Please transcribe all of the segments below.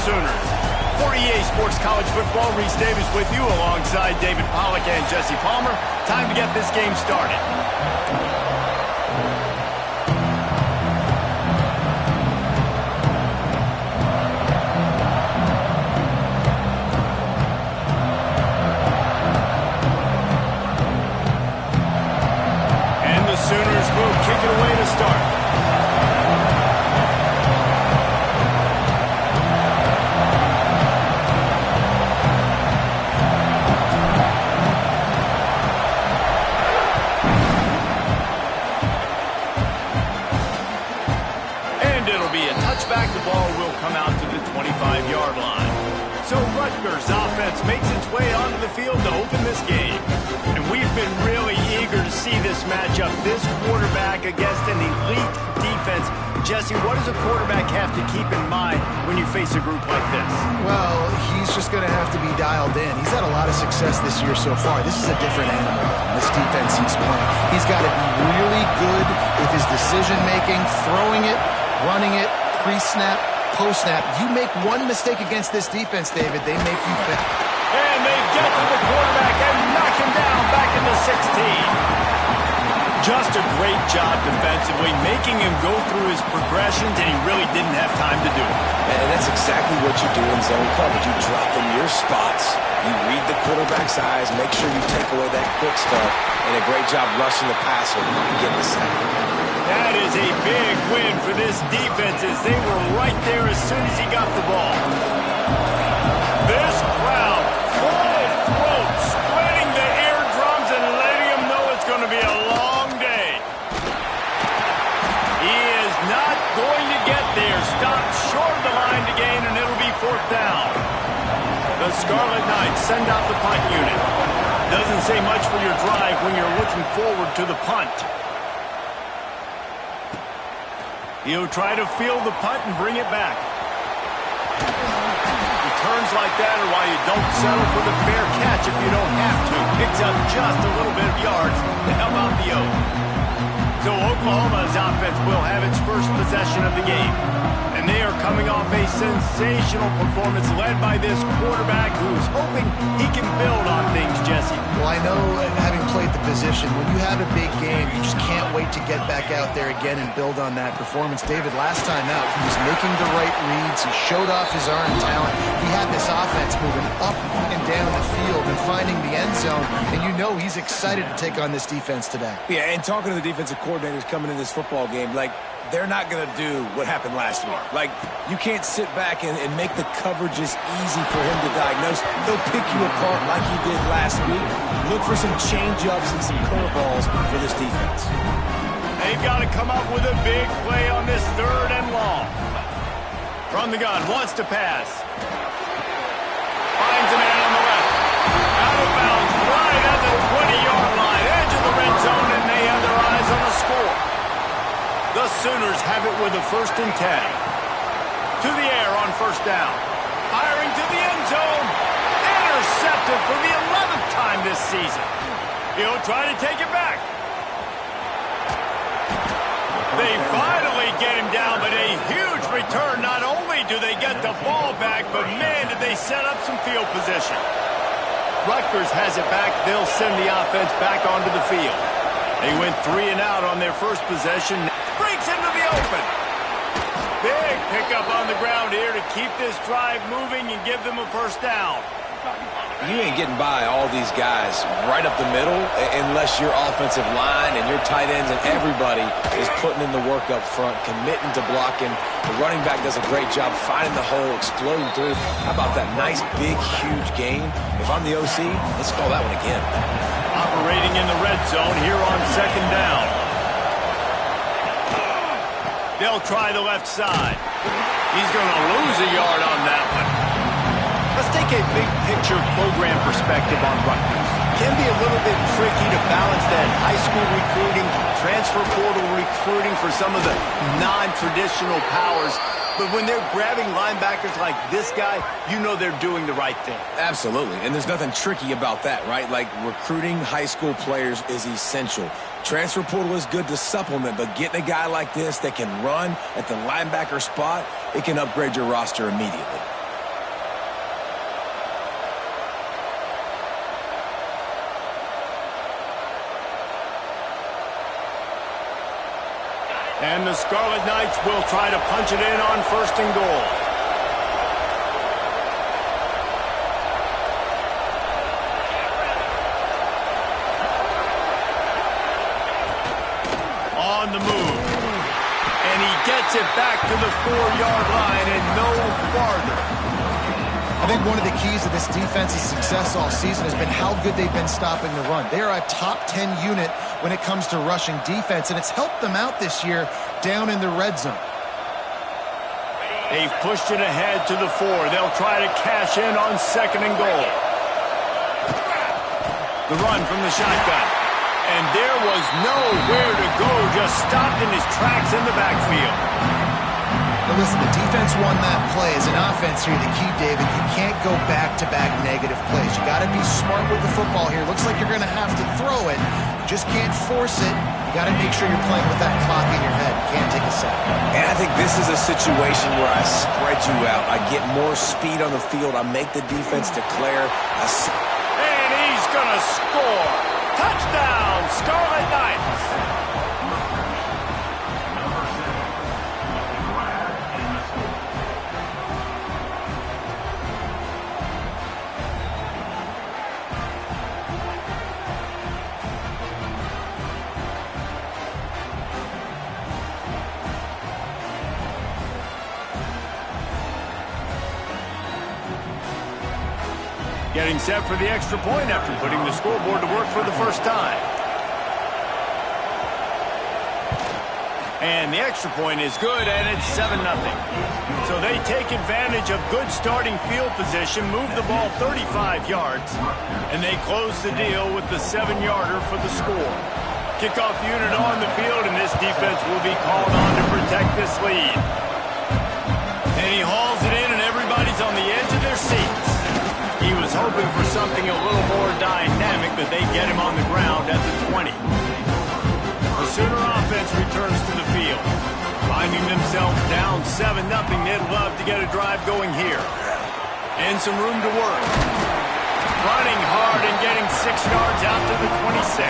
Sooners. 48 Sports College Football, Reese Davis with you alongside David Pollack and Jesse Palmer. Time to get this game started. And the Sooners will kick it away to start. The ball will come out to the 25-yard line. So Rutgers offense makes its way onto the field to open this game. And we've been really eager to see this matchup, this quarterback against an elite defense. Jesse, what does a quarterback have to keep in mind when you face a group like this? Well, he's just going to have to be dialed in. He's had a lot of success this year so far. This is a different animal, this defense he's playing. He's got to be really good with his decision-making, throwing it, running it, pre-snap, post-snap. You make one mistake against this defense, David, they make you pay. And they get to the quarterback and knock him down back in the 16. Just a great job defensively, making him go through his progressions, and he really didn't have time to do it. And that's exactly what you do in zone coverage. You drop in your spots, you read the quarterback's eyes, make sure you take away that quick stuff, and a great job rushing the passer and getting the sack. That is a big win for this defense as they were right there as soon as he got the ball. This crowd full throat, spreading the eardrums and letting them know it's going to be a long day. He is not going to get there. Stopped short of the line to gain, and it'll be 4th down. The Scarlet Knights send out the punt unit. Doesn't say much for your drive when you're looking forward to the punt. He'll try to field the punt and bring it back. Returns like that are why you don't settle for the fair catch if you don't have to. Picks up just a little bit of yards to help out the Oak. So Oklahoma's offense will have its first possession of the game. And they are coming off a sensational performance led by this quarterback who's hoping he can build on things, Jesse. Well, I know, having played the position, when you have a big game, you just can't wait to get back out there again and build on that performance. David, last time out, he was making the right reads. He showed off his arm talent. He had this offense moving up and down the field and finding the end zone. And you know he's excited to take on this defense today. Yeah, and talking to the defensive coordinators coming in this football game, like, they're not going to do what happened last week. Like, you can't sit back and make the coverages easy for him to diagnose. He'll pick you apart like he did last week. Look for some change-ups and some curveballs for this defense. They've got to come up with a big play on this 3rd and long. From the gun, wants to pass. Finds a man on the left. Out of bounds, right at the 20-yard line. Edge of the red zone, and they have their eyes on the score. The Sooners have it with a 1st and 10. To the air on 1st down. Firing to the end zone. Intercepted for the 11th time this season. He'll try to take it back. They finally get him down, but a huge return. Not only do they get the ball back, but man, did they set up some field position. Rutgers has it back. They'll send the offense back onto the field. They went 3 and out on their first possession. Breaks into the open. Big pickup on the ground here to keep this drive moving and give them a 1st down. You ain't getting by all these guys right up the middle unless your offensive line and your tight ends and everybody is putting in the work up front, committing to blocking. The running back does a great job finding the hole, exploding through. How about that nice, big, huge gain? If I'm the OC, let's call that one again. Operating in the red zone here on 2nd down. They'll try the left side. He's going to lose a yard on that one. Let's take a big-picture program perspective on Rutgers. Can be a little bit tricky to balance that high school recruiting, transfer portal recruiting for some of the non-traditional powers. But when they're grabbing linebackers like this guy, you know they're doing the right thing. Absolutely, and there's nothing tricky about that, right? Like, recruiting high school players is essential. Transfer portal is good to supplement, but getting a guy like this that can run at the linebacker spot, it can upgrade your roster immediately. And the Scarlet Knights will try to punch it in on 1st and goal. On the move. And he gets it back to the 4-yard line and no farther. I think one of the keys to this defense's success all season has been how good they've been stopping the run. They are a top 10 unit when it comes to rushing defense, and it's helped them out this year down in the red zone. They've pushed it ahead to the 4. They'll try to cash in on 2nd and goal. The run from the shotgun. And there was nowhere to go, just stopped in his tracks in the backfield. But listen, the defense won that play. As an offense here, the key, David, you can't go back-to-back negative plays. You got to be smart with the football here. Looks like you're going to have to throw it. You just can't force it. You got to make sure you're playing with that clock in your head. You can't take a sack. And I think this is a situation where I spread you out. I get more speed on the field. I make the defense declare. And he's going to score. Touchdown, Scarlet Knights. Getting set for the extra point after putting the scoreboard to work for the first time. And the extra point is good, and it's 7-0. So they take advantage of good starting field position, move the ball 35 yards, and they close the deal with the 7-yarder for the score. Kickoff unit on the field, and this defense will be called on to protect this lead. And he hauls it in, and everybody's on the edge of their seats. He was hoping for something a little more dynamic, but they get him on the ground at the 20. The Sooner offense returns to the field. Finding themselves down 7-0, they'd love to get a drive going here. And some room to work. Running hard and getting 6 yards out to the 26.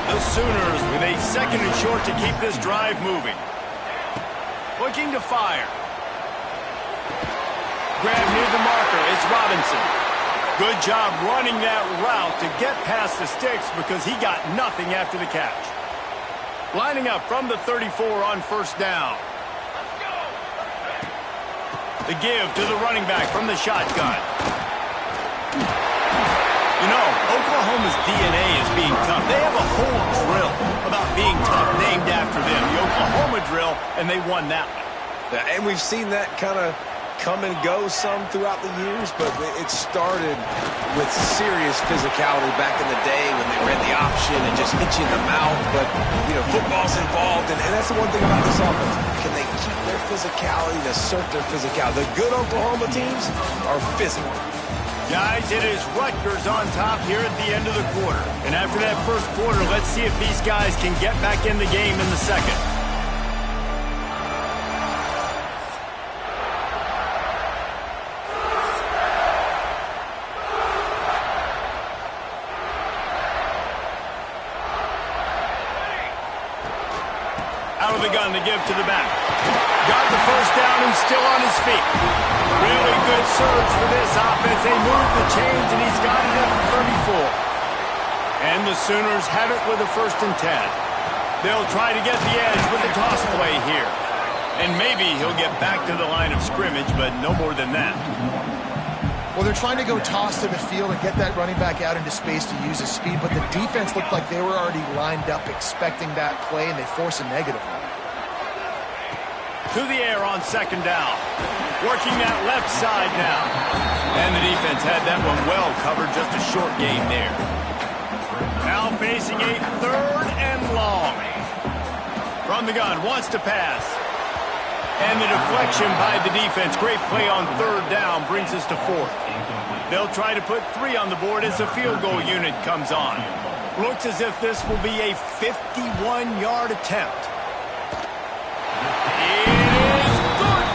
The Sooners with a 2nd and short to keep this drive moving. Looking to fire. Grab near the marker, it's Robinson. Good job running that route to get past the sticks because he got nothing after the catch. Lining up from the 34 on 1st down. The give to the running back from the shotgun. You know, Oklahoma's DNA is being tough. They have a whole drill about being tough named after them, the Oklahoma drill, and they won that one. Yeah, and we've seen that kind of come and go some throughout the years, but it started with serious physicality back in the day when they ran the option and just hit you in the mouth. But, you know, football's involved, and that's the one thing about this offense. Can they keep their physicality and assert their physicality? The good Oklahoma teams are physical. Guys, it is Rutgers on top here at the end of the quarter. And after that first quarter, let's see if these guys can get back in the game in the second. Out of the gun to give to the back. Got the first down and still on his feet. Really good surge for this offense. They move the chains and he's got it at the 34. And the Sooners have it with a 1st and 10. They'll try to get the edge with the toss play here. And maybe he'll get back to the line of scrimmage, but no more than that. Well, they're trying to go toss to the field and get that running back out into space to use his speed, but the defense looked like they were already lined up expecting that play, and they force a negative one. To the air on 2nd down. Working that left side now. And the defense had that one well covered, just a short gain there. Now facing a 3rd and long. From the gun, wants to pass. And the deflection by the defense. Great play on 3rd down brings us to 4th. They'll try to put 3 on the board as the field goal unit comes on. Looks as if this will be a 51-yard attempt. It is good.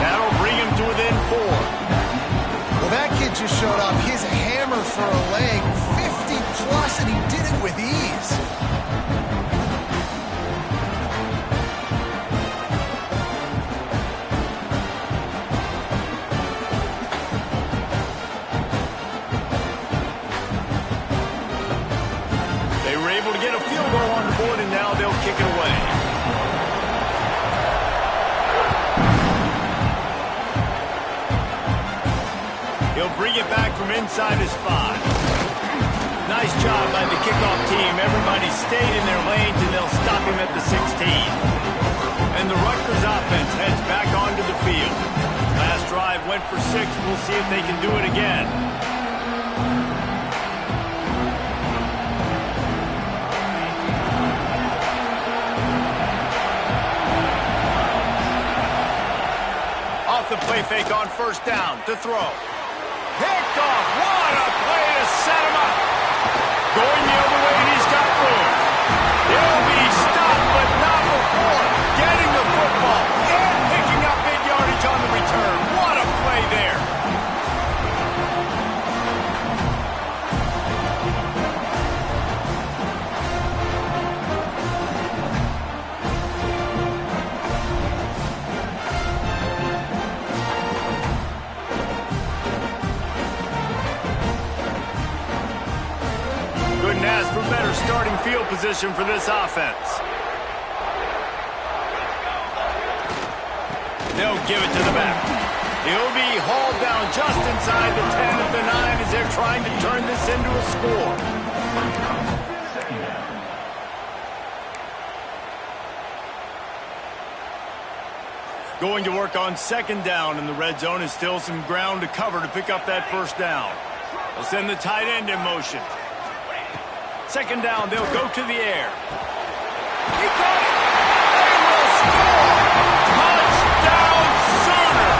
That'll bring him to within 4. Well, that kid just showed off his hammer for a leg. 50-plus, and he did it with ease. scoreboard, and now they'll kick it away. He'll bring it back from inside his 5. Nice job by the kickoff team. Everybody stayed in their lanes, and they'll stop him at the 16. And the Rutgers offense heads back onto the field. Last drive went for 6. We'll see if they can do it again. Off the play fake on first down to throw. Picked off. What a play to set him up. Going the other way, and he's got room. He'll be stopped, but not before getting the football and picking up big yardage on the return. What a play there. Couldn't ask for better starting field position for this offense. They'll give it to the back. He'll be hauled down just inside the 10 at the 9 as they're trying to turn this into a score. Going to work on second down in the red zone, and still some ground to cover to pick up that first down. They'll send the tight end in motion. Second down, they'll go to the air. He caught it. They will score. Touchdown, Sooner.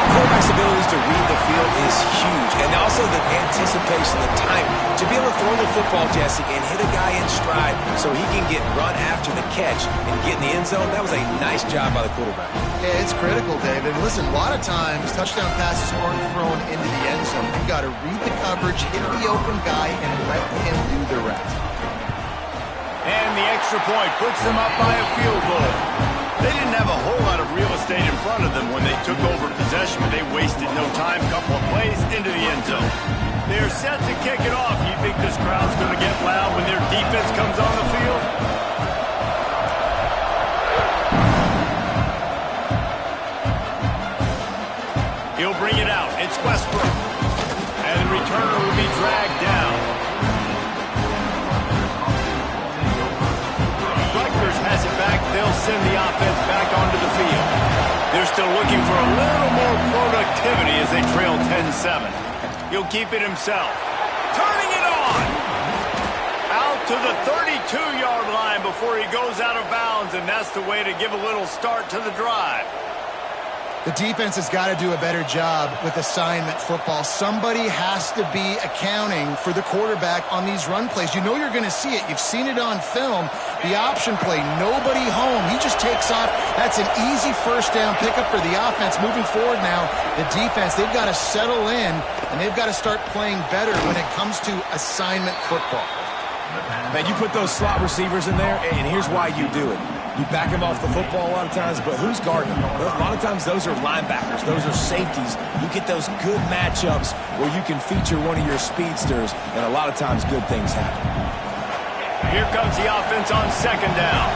Quarterback's abilities to read the field is huge, and also the anticipation, the time to be able to throw the football, Jesse, and hit a guy in stride so he can get run after the catch and get in the end zone. That was a nice job by the quarterback. Yeah, it's critical, David. Listen, a lot of times touchdown passes aren't thrown into the end zone. You've got to read the coverage, hit the open guy, and let him do the rest. And the extra point puts them up by a field goal. They didn't have a whole lot of real estate in front of them when they took over possession, but they wasted no time. Couple of plays into the end zone. They're set to kick it off. You think this crowd's going to get loud when their defense comes on the field? He'll bring it out. It's Westbrook. And the returner will be dragged down. Rutgers has it back. They'll send the offense back onto the field. They're still looking for a little more productivity as they trail 10-7. He'll keep it himself. Turning it on. Out to the 32-yard line before he goes out of bounds, and that's the way to give a little start to the drive. The defense has got to do a better job with assignment football. Somebody has to be accounting for the quarterback on these run plays. You know you're going to see it. You've seen it on film. The option play, nobody home. He just takes off. That's an easy first down pickup for the offense. Moving forward now, the defense, they've got to settle in, and they've got to start playing better when it comes to assignment football. Man, you put those slot receivers in there, and here's why you do it. You back him off the football a lot of times, but who's guarding them? A lot of times those are linebackers. Those are safeties. You get those good matchups where you can feature one of your speedsters, and a lot of times good things happen. Here comes the offense on second down.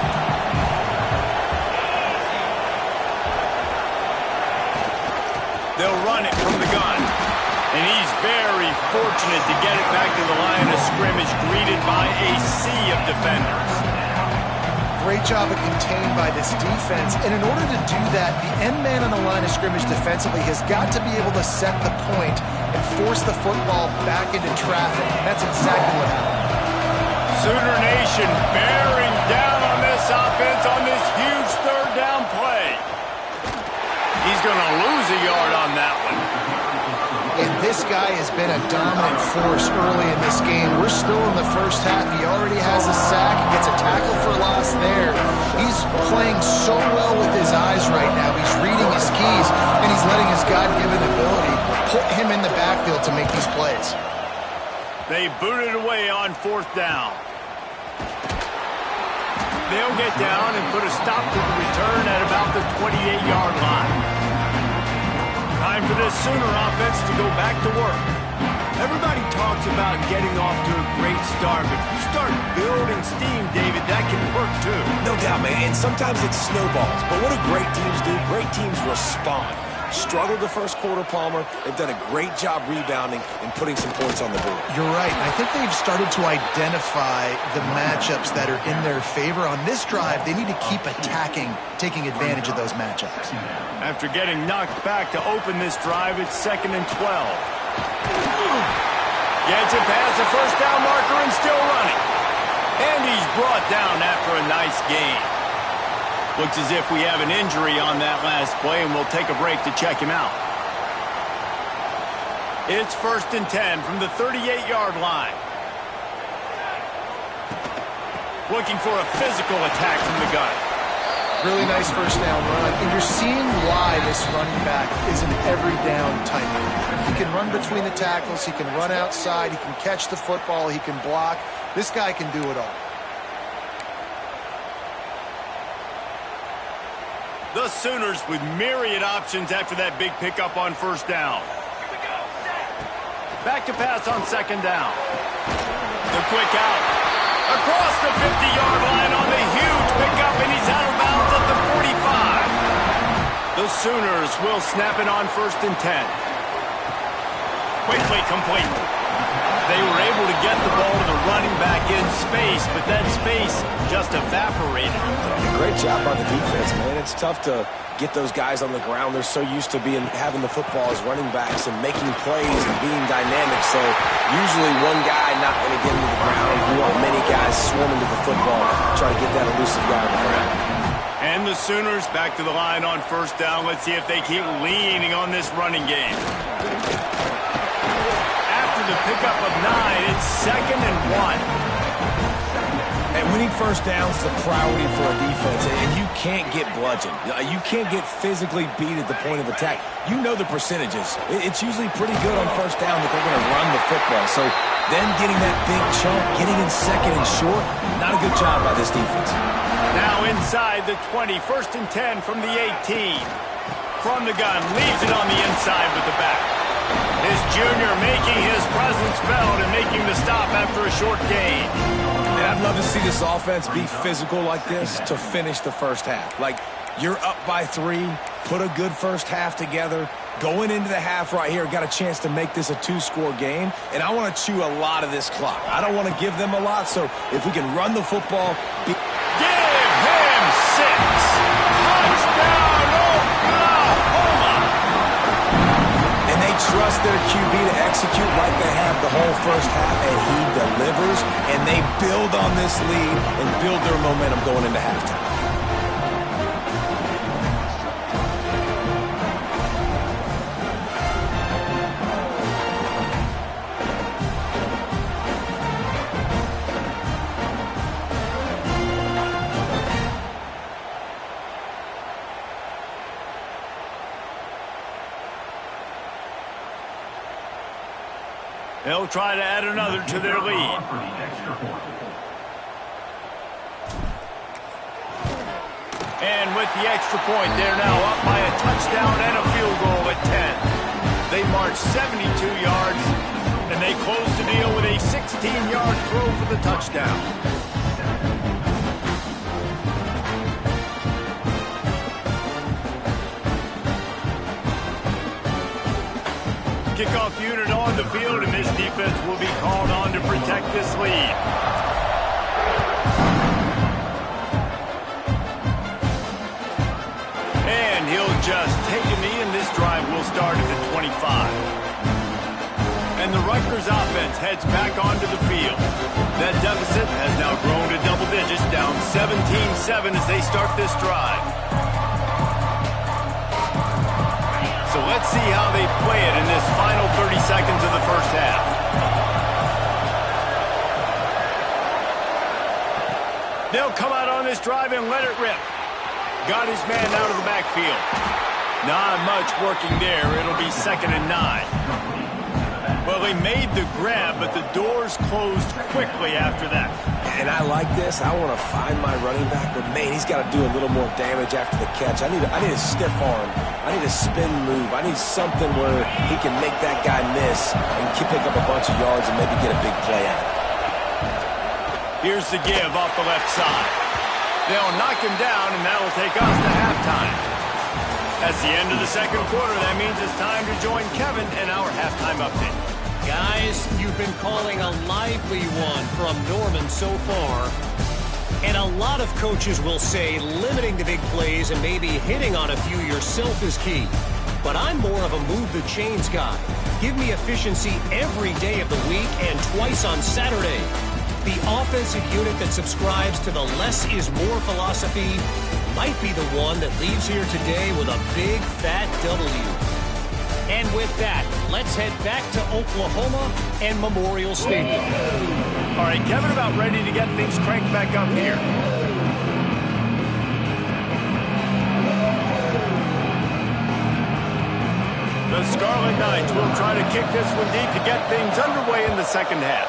They'll run it from the gun. And he's very fortunate to get it back to the line of scrimmage, greeted by a sea of defenders. Great job of contained by this defense. And in order to do that, the end man on the line of scrimmage defensively has got to be able to set the point and force the football back into traffic. And that's exactly what happened. Sooner Nation bearing down on this offense on this huge third down play. He's going to lose a yard on that one. And this guy has been a dominant force early in this game. We're still in the first half. He already has a sack. He gets a tackle for loss there. He's playing so well with his eyes right now. He's reading his keys, and he's letting his God-given ability put him in the backfield to make these plays. They boot it away on fourth down. They'll get down and put a stop to the return at about the 28-yard line. Time for this Sooner offense to go back to work. Everybody talks about getting off to a great start, but if you start building steam, David, that can work too. No doubt, man, and sometimes it snowballs. But what do great teams do? Great teams respond. Struggled the first quarter, Palmer. They've done a great job rebounding and putting some points on the board. You're right. I think they've started to identify the matchups that are in their favor. On this drive, they need to keep attacking, taking advantage of those matchups. After getting knocked back to open this drive, it's 2nd and 12. Gets it past the first down marker and still running. And he's brought down after a nice gain. Looks as if we have an injury on that last play, and we'll take a break to check him out. It's 1st and 10 from the 38-yard line. Looking for a physical attack from the gun. Really nice first down run, and you're seeing why this running back is an every down type. He can run between the tackles, he can run outside, he can catch the football, he can block. This guy can do it all. The Sooners with myriad options after that big pickup on first down. Back to pass on 2nd down. The quick out. Across the 50-yard line on the huge pickup, and he's out of bounds at the 45. The Sooners will snap it on 1st and 10. Quickly complete. They were able to get the ball to the running back in space, but that space just evaporated. Great job by the defense, man. It's tough to get those guys on the ground. They're so used to having the football as running backs and making plays and being dynamic. So usually one guy not going to get into the ground. You want many guys swarming to the football, try to get that elusive guy on the ground. And the Sooners back to the line on first down. Let's see if they keep leaning on this running game. After the pickup of 9, it's 2nd and 1. And winning first downs is a priority for a defense, and you can't get bludgeoned. You can't get physically beat at the point of attack. You know the percentages. It's usually pretty good on first down that they're going to run the football. So then getting that big chunk, getting in 2nd and short, not a good job by this defense. Now inside the 20, 1st and 10 from the 18. From the gun, leaves it on the inside with the back. His junior making his presence felt and making the stop after a short gain. And I'd love to see this offense be physical like this to finish the first half. Like, you're up by 3, put a good first half together. Going into the half right here, got a chance to make this a 2-score game, and I want to chew a lot of this clock. I don't want to give them a lot, so if we can run the football... Give him 6! Touchdown, Oklahoma! And they trust their QB to execute like they have the whole first half, and he delivers, and they build on this lead and build their momentum going into halftime. They'll try to add another to their lead. And with the extra point, they're now up by a touchdown and a field goal at 10. They march 72 yards, and they close the deal with a 16-yard throw for the touchdown. Kickoff unit on the field, and this defense will be called on to protect this lead. And he'll just take a knee, and this drive will start at the 25. And the Rutgers offense heads back onto the field. That deficit has now grown to double digits, down 17-7 as they start this drive. So let's see how they play it in this final 30 seconds of the first half. They'll come out on this drive and let it rip. Got his man out of the backfield. Not much working there. It'll be 2nd and 9. Well, he made the grab, but the doors closed quickly after that. And I like this. I want to find my running back, but man, he's got to do a little more damage after the catch. I need a stiff arm. I need a spin move. I need something where he can make that guy miss and pick up a bunch of yards and maybe get a big play out of it. Here's the give off the left side. They'll knock him down, and that will take us to halftime. That's the end of the second quarter. That means it's time to join Kevin in our halftime update. Guys, you've been calling a lively one from Norman so far. And a lot of coaches will say limiting the big plays and maybe hitting on a few yourself is key. But I'm more of a move the chains guy. Give me efficiency every day of the week and twice on Saturday. The offensive unit that subscribes to the less is more philosophy might be the one that leaves here today with a big fat W. And with that, let's head back to Oklahoma and Memorial Stadium. All right, Kevin, about ready to get things cranked back up here. The Scarlet Knights will try to kick this one deep to get things underway in the second half.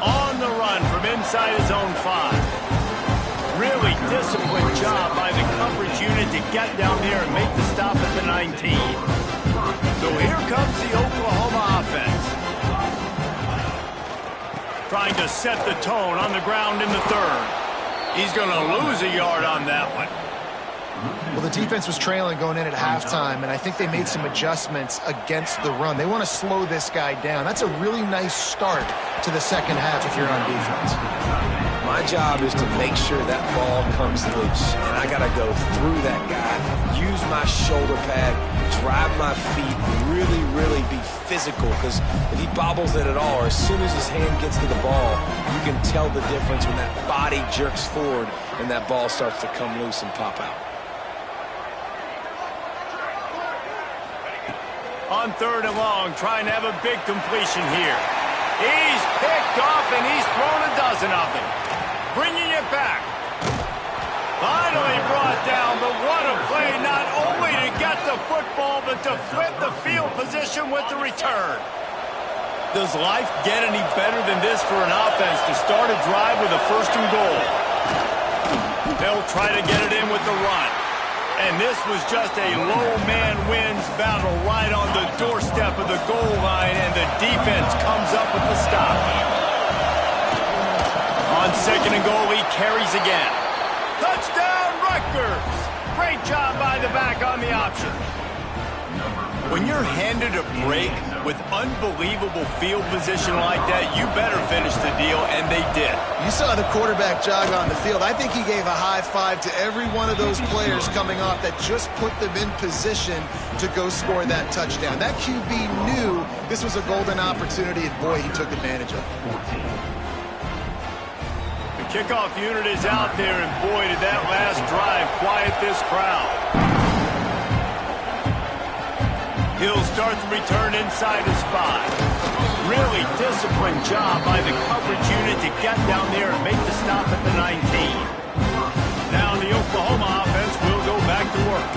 On the run from inside his own 5. Really disciplined job by the coverage unit to get down there and make the stop at the 19. So here comes the Oklahoma offense. Trying to set the tone on the ground in the third. He's going to lose a yard on that one. Well, the defense was trailing going in at halftime, and I think they made some adjustments against the run. They want to slow this guy down. That's a really nice start to the second half if you're on defense. My job is to make sure that ball comes loose, and I got to go through that guy, use my shoulder pad, drive my feet, really, really be physical, because if he bobbles it at all, or as soon as his hand gets to the ball, you can tell the difference when that body jerks forward and that ball starts to come loose and pop out. On third and long, trying to have a big completion here. He's picked off, and he's thrown a dozen of them. Bringing it back. Finally brought down, but what a play, not only to get the football, but to flip the field position with the return. Does life get any better than this for an offense to start a drive with a first and goal? They'll try to get it in with the run. And this was just a low man wins battle right on the doorstep of the goal line, and the defense comes up with the stop. On second and goal, he carries again. Touchdown, Rutgers! Great job by the back on the option. When you're handed a break with unbelievable field position like that, you better finish the deal, and they did. You saw the quarterback jog on the field. I think he gave a high five to every one of those players coming off that just put them in position to go score that touchdown. That QB knew this was a golden opportunity, and boy, he took advantage of it. The kickoff unit is out there, and boy, did that last drive quiet this crowd. He'll start the return inside his 5. Really disciplined job by the coverage unit to get down there and make the stop at the 19. Now the Oklahoma offense will go back to work.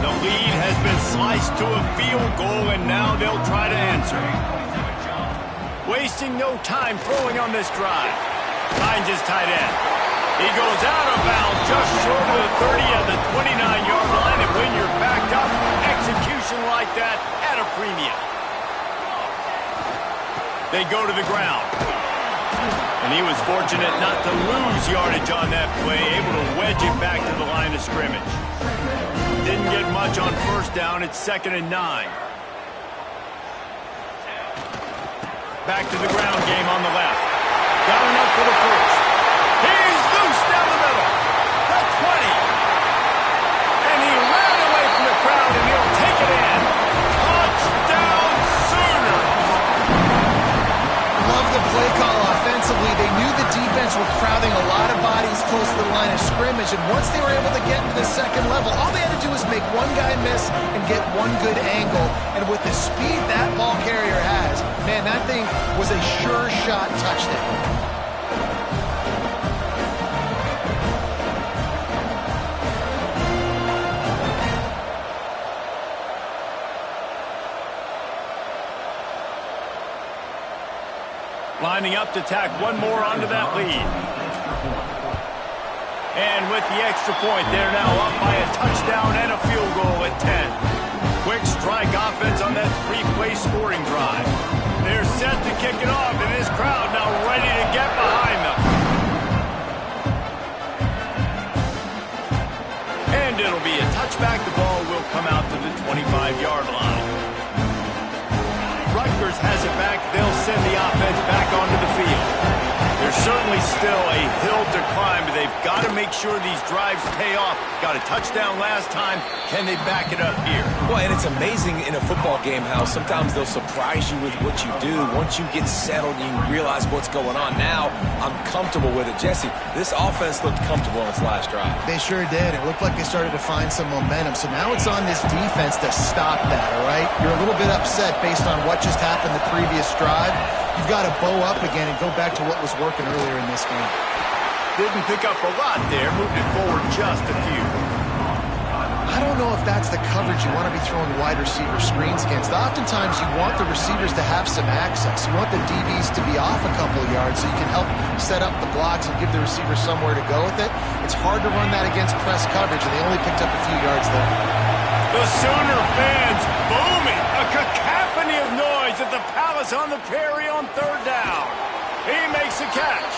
The lead has been sliced to a field goal, and now they'll try to answer. Wasting no time throwing on this drive. Finds his tight end. He goes out of bounds just short of the 30 at the 29-yard line, and when you're backed up, execution like that at a premium. They go to the ground. And he was fortunate not to lose yardage on that play, able to wedge it back to the line of scrimmage. Didn't get much on first down. It's 2nd and 9. Back to the ground game on the left. Down and up for the first. He's loose down the middle. The 20. And he ran away from the crowd, and he'll take it in. Touchdown, Sooners. Love the play call offensively. They knew the defense were crowding a lot of bodies close to the line of scrimmage, and once they were able to get into the second level, all they had to do was make one guy miss and get one good angle. And with the speed that ball carrier has, man, that thing was a sure shot touchdown. Lining up to tack one more onto that lead. And with the extra point, they're now up by a touchdown and a field goal at 10. Quick strike offense on that three-play scoring drive. They're set to kick it off, and this crowd now ready to get behind them. And it'll be a touchback. The ball will come out to the 25-yard line. Rutgers has it back. They'll send the offense back onto the field. There's certainly still a hill to climb, but they've got to make sure these drives pay off. Got a touchdown last time. Can they back it up here? Well, and it's amazing in a football game how sometimes they'll surprise you with what you do. Once you get settled, you realize what's going on. Now, I'm comfortable with it. Jesse, this offense looked comfortable on its last drive. They sure did. It looked like they started to find some momentum. So now it's on this defense to stop that, all right? You're a little bit upset based on what just happened the previous drive. You've got to bow up again and go back to what was working earlier in this game. Didn't pick up a lot there, moved it forward just a few. I don't know if that's the coverage you want to be throwing wide receiver screens against. Oftentimes you want the receivers to have some access. You want the DBs to be off a couple of yards so you can help set up the blocks and give the receiver somewhere to go with it. It's hard to run that against press coverage, and they only picked up a few yards there. The Sooner fans booming. A cacophony of noise at the Palace on the Prairie on third down. He makes the catch.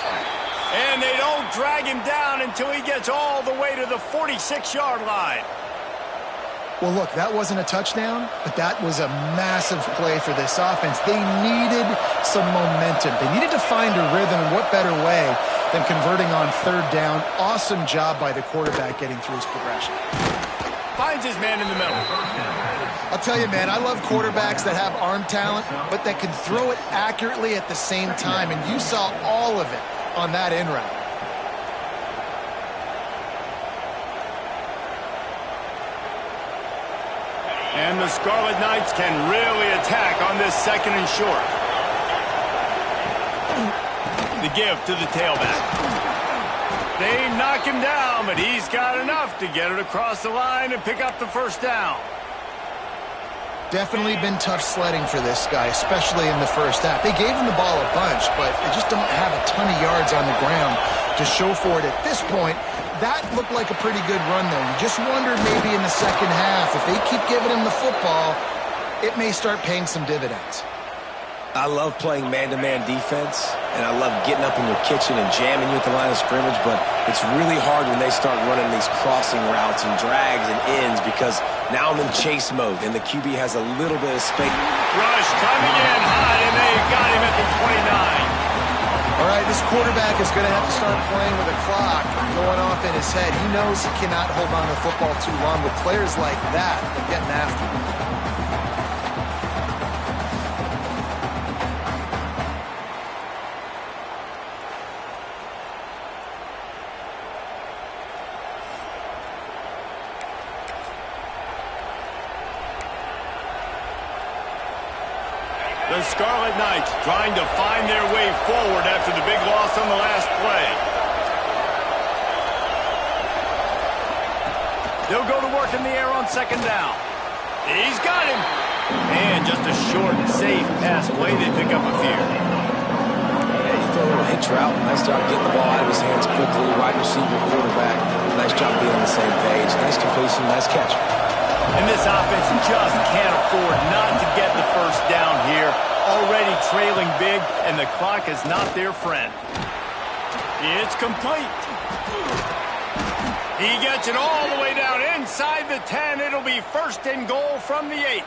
And they don't drag him down until he gets all the way to the 46-yard line. Well, look, that wasn't a touchdown, but that was a massive play for this offense. They needed some momentum. They needed to find a rhythm, and what better way than converting on third down. Awesome job by the quarterback getting through his progression. Finds his man in the middle. I'll tell you, man, I love quarterbacks that have arm talent, but that can throw it accurately at the same time, and you saw all of it on that in route. And the Scarlet Knights can really attack on this second and short. The give to the tailback. They knock him down, but he's got enough to get it across the line and pick up the first down. Definitely been tough sledding for this guy, especially in the first half. They gave him the ball a bunch, but they just don't have a ton of yards on the ground to show for it at this point. That looked like a pretty good run, though. You just wonder maybe in the second half, if they keep giving him the football, it may start paying some dividends. I love playing man-to-man defense, and I love getting up in your kitchen and jamming you at the line of scrimmage, but it's really hard when they start running these crossing routes and drags and ends because now I'm in chase mode, and the QB has a little bit of space. Rush coming in hot, and they got him at the 29. All right, this quarterback is going to have to start playing with a clock going off in his head. He knows he cannot hold on to the football too long. With players like that, they're getting after him. The Scarlet Knights trying to find their way forward after the big loss on the last play. They'll go to work in the air on second down. He's got him. And just a short, safe pass play. They pick up a few. Yeah, he threw a little hitch route. Nice job getting the ball out of his hands quickly. Wide receiver, quarterback. Nice job being on the same page. Nice completion, nice catch. And this offense just can't afford not to get the first down here. Already trailing big, and the clock is not their friend. It's complete. He gets it all the way down inside the 10. It'll be first and goal from the 8.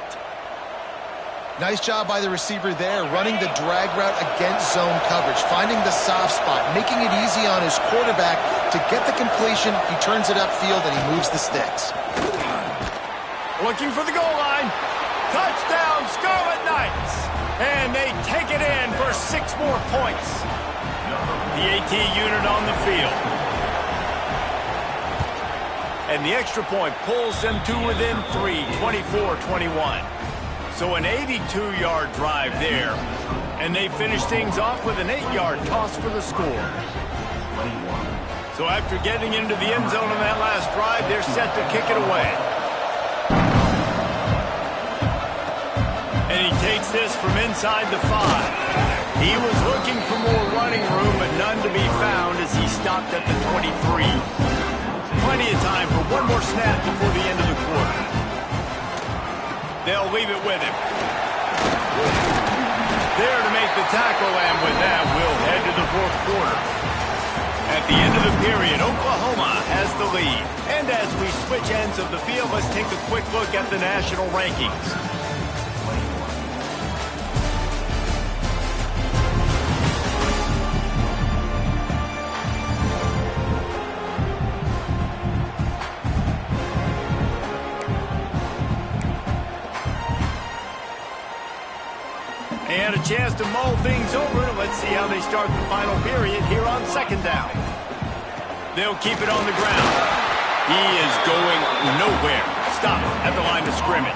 Nice job by the receiver there, running the drag route against zone coverage, finding the soft spot, making it easy on his quarterback to get the completion. He turns it upfield, and he moves the sticks. Looking for the goal line. Touchdown, Scarlet Knights. And they take it in for 6 more points. The AT unit on the field. And the extra point pulls them to within 3, 24-21. So an 82-yard drive there. And they finish things off with an 8-yard toss for the score. So after getting into the end zone on that last drive, they're set to kick it away. And he takes this from inside the 5. He was looking for more running room, but none to be found as he stopped at the 23. Plenty of time for one more snap before the end of the quarter. They'll leave it with him. There to make the tackle, and with that, we'll head to the fourth quarter. At the end of the period, Oklahoma has the lead. And as we switch ends of the field, let's take a quick look at the national rankings. And a chance to mull things over. Let's see how they start the final period here on second down. They'll keep it on the ground. He is going nowhere. Stop at the line of scrimmage.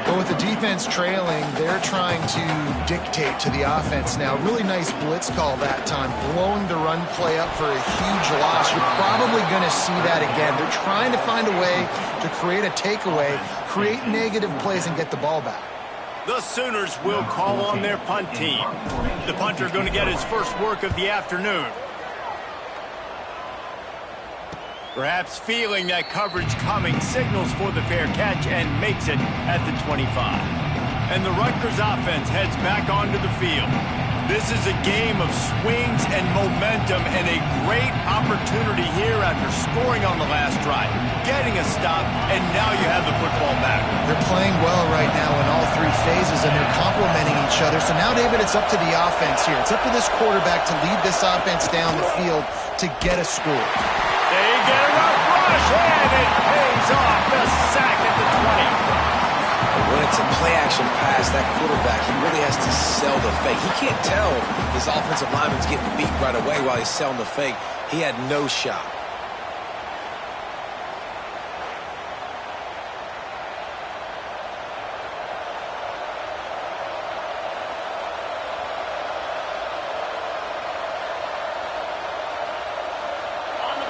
But with the defense trailing, they're trying to dictate to the offense now. Really nice blitz call that time, blowing the run play up for a huge loss. You're probably going to see that again. They're trying to find a way to create a takeaway, create negative plays, and get the ball back. The Sooners will call on their punt team. The punter going to get his first work of the afternoon. Perhaps feeling that coverage coming, signals for the fair catch and makes it at the 25. And the Rutgers offense heads back onto the field. This is a game of swings and momentum and a great opportunity here after scoring on the last drive, getting a stop, and now you have the football back. They're playing well right now in all three phases, and they're complementing each other. So now, David, it's up to the offense here. It's up to this quarterback to lead this offense down the field to get a score. They get a rough rush, and it pays off. The sack at the 20. When it's a play-action pass, that quarterback, he really has to sell the fake. He can't tell his offensive lineman's getting beat right away while he's selling the fake. He had no shot.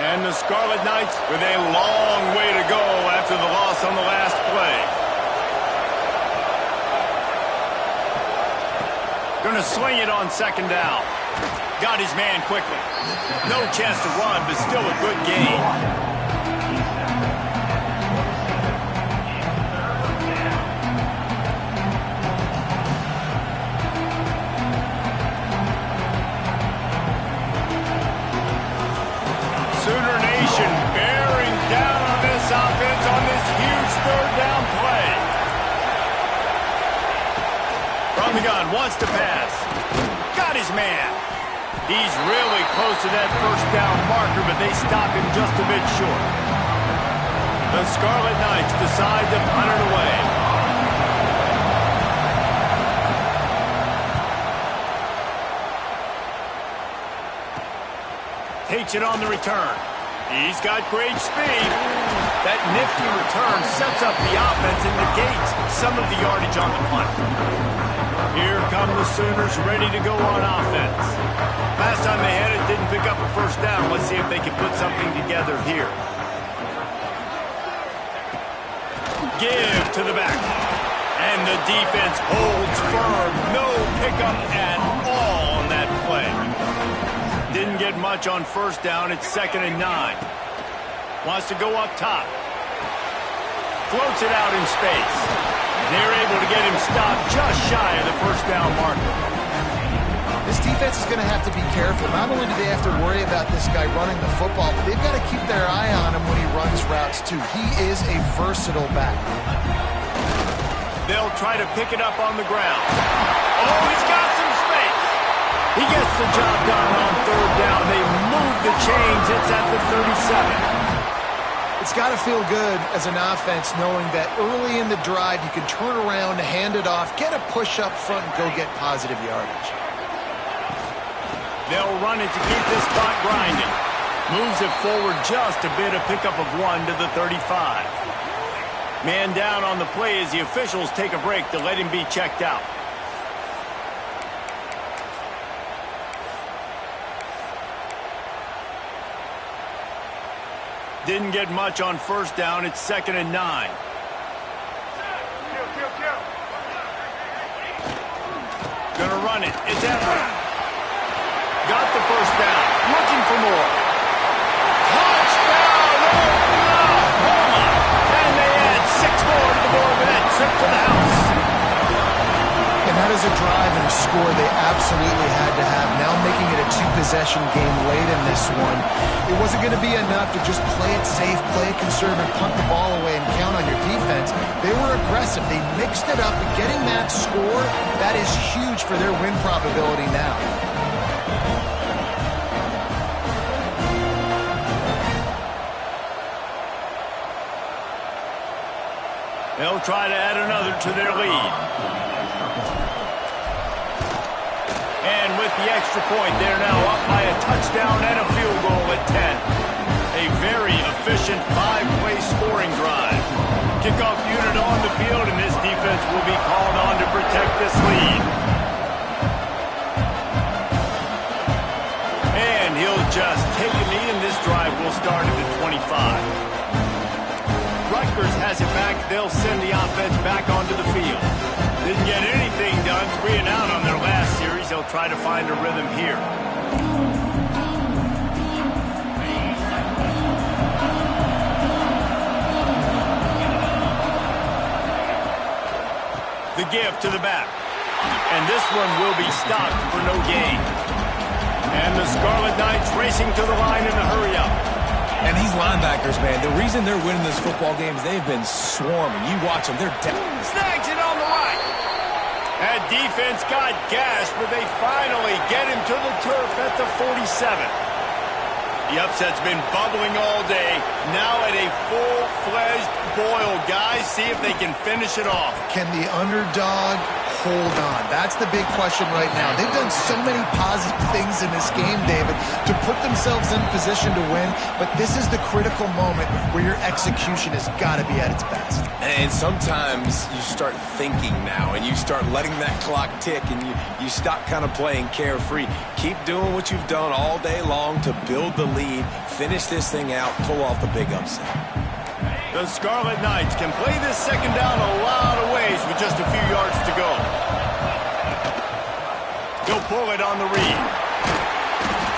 And the Scarlet Knights with a long way to go after the loss on the last play. Going to swing it on second down. Got his man quickly. No chance to run, but still a good gain. Sooner Nation bearing down on this offense on this huge third down play. From the gun, wants to pass. Got his man. He's really close to that first down marker, but they stop him just a bit short. The Scarlet Knights decide to punt it away. Takes it on the return. He's got great speed. That nifty return sets up the offense and negates some of the yardage on the punt. Here come the Sooners ready to go on offense. Last time they had it, didn't pick up a first down. Let's see if they can put something together here. Give to the back. And the defense holds firm. No pickup at all on that play. Didn't get much on first down. It's 2nd and 9. Wants to go up top. Floats it out in space. They're able to get him stopped just shy of the first down marker. This defense is going to have to be careful. Not only do they have to worry about this guy running the football, but they've got to keep their eye on him when he runs routes too. He is a versatile back. They'll try to pick it up on the ground. Oh, he's got some space. He gets the job done on third down. They move the chains. It's at the 37. It's got to feel good as an offense knowing that early in the drive you can turn around, hand it off, get a push up front, and go get positive yardage. They'll run it to keep this clock grinding. Moves it forward just a bit, a pickup of 1 to the 35. Man down on the play as the officials take a break to let him be checked out. Didn't get much on first down. It's 2nd and 9. Gonna run it. It's Everett. Got the first down. Looking for more. Touchdown, Oklahoma! And they add 6 more to the board with that trip to the house. And that is a drive and a score they absolutely had to have. Now making it a 2-possession game late in this one. It wasn't going to be enough to just play it safe, play it conservative, punt the ball away, and count on your defense. They were aggressive. They mixed it up. And getting that score, that is huge for their win probability now. They'll try to add another to their lead. And with the extra point, they're now up by a touchdown and a field goal at 10. A very efficient 5-play scoring drive. Kickoff unit on the field, and this defense will be called on to protect this lead. And he'll just take a knee, and this drive will start at the 25. Rutgers has it back. They'll send the offense back onto the field. Didn't get anything done. 3 and out on their last series. They'll try to find a rhythm here. The give to the back. And this one will be stopped for no gain. And the Scarlet Knights racing to the line in the hurry-up. And these linebackers, man, the reason they're winning this football game is they've been swarming. You watch them, they're down. Snags it on the right. That defense got gashed, but they finally get him to the turf at the 47. The upset's been bubbling all day. Now at a full-fledged boil. Guys, see if they can finish it off. Can the underdog hold on? That's the big question right now. They've done so many positive things in this game, David, to put themselves in position to win, but this is the critical moment where your execution has got to be at its best. And sometimes you start thinking now, and you start letting that clock tick, and you stop kind of playing carefree. Keep doing what you've done all day long to build the lead, finish this thing out, pull off the big upset. The Scarlet Knights can play this second down a lot of ways with just a few yards to go. He'll pull it on the read.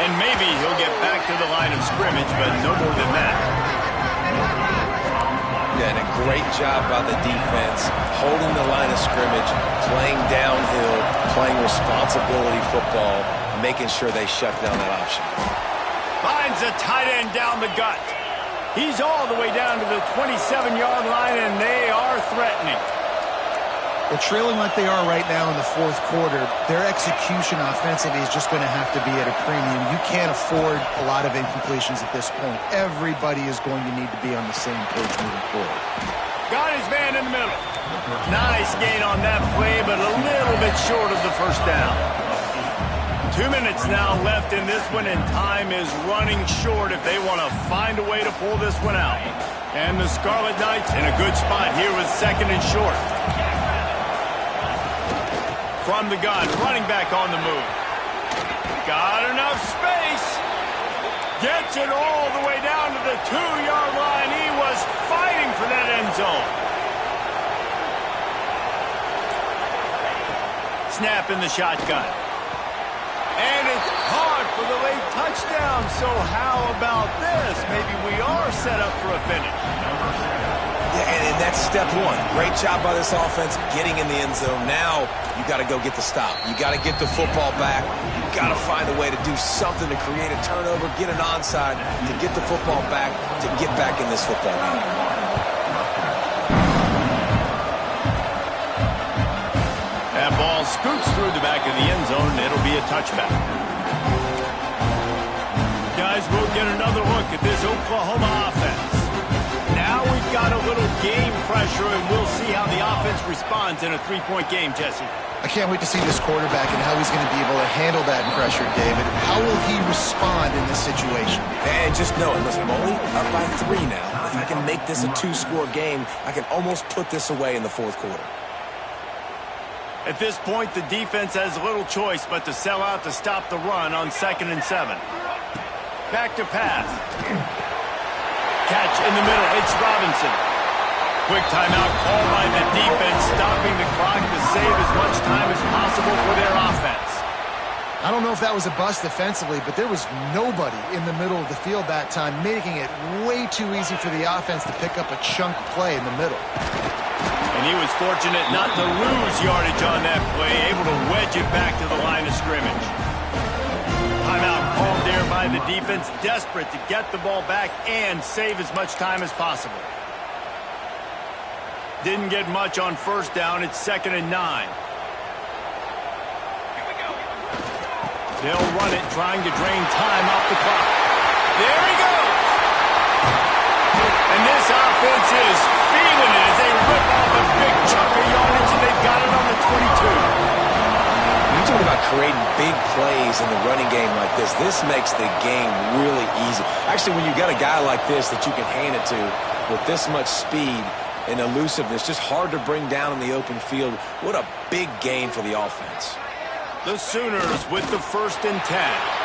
And maybe he'll get back to the line of scrimmage, but no more than that. Yeah, and a great job by the defense, holding the line of scrimmage, playing downhill, playing responsibility football, making sure they shut down that option. Finds a tight end down the gut. He's all the way down to the 27-yard line, and they are threatening. Well, trailing like they are right now in the fourth quarter, their execution offensively is just going to have to be at a premium. You can't afford a lot of incompletions at this point. Everybody is going to need to be on the same page moving forward. Got his man in the middle. Nice gain on that play, but a little bit short of the first down. 2 minutes now left in this one, and time is running short if they want to find a way to pull this one out. And the Scarlet Knights in a good spot here with second and short. From the gun, running back on the move. Got enough space. Gets it all the way down to the 2-yard line. He was fighting for that end zone. Snap in the shotgun. And it's caught for the late touchdown. So how about this? Maybe we are set up for a finish. Yeah, and that's step one. Great job by this offense getting in the end zone. Now you got to go get the stop. You got to get the football back. You got to find a way to do something to create a turnover, get an onside, to get the football back, to get back in this football game. That ball scoots through the back of the end zone, and it'll be a touchback. Guys, we'll get another look at this Oklahoma offense. Now we've got a little game pressure, and we'll see how the offense responds in a 3-point game, Jesse. I can't wait to see this quarterback and how he's going to be able to handle that pressure, David. How will he respond in this situation? And just know it. Listen, I'm only up by 3 now. If I can make this a 2-score game, I can almost put this away in the fourth quarter. At this point, the defense has little choice but to sell out to stop the run on 2nd and 7. Back to pass. Catch in the middle. It's Robinson. Quick timeout called by the defense, stopping the clock to save as much time as possible for their offense. I don't know if that was a bust defensively, but there was nobody in the middle of the field that time, making it way too easy for the offense to pick up a chunk play in the middle. And he was fortunate not to lose yardage on that play, able to wedge it back to the line of scrimmage. Timeout called there by the defense, desperate to get the ball back and save as much time as possible. Didn't get much on first down. It's 2nd and 9. They'll run it, trying to drain time off the clock. There he goes! And this offense is feeling it as they rip off a big chunk of yardage, and they've got it on the 22. When you talk about creating big plays in the running game like this makes the game really easy. Actually, when you've got a guy like this that you can hand it to with this much speed and elusiveness, just hard to bring down in the open field, what a big gain for the offense. The Sooners with the 1st and 10.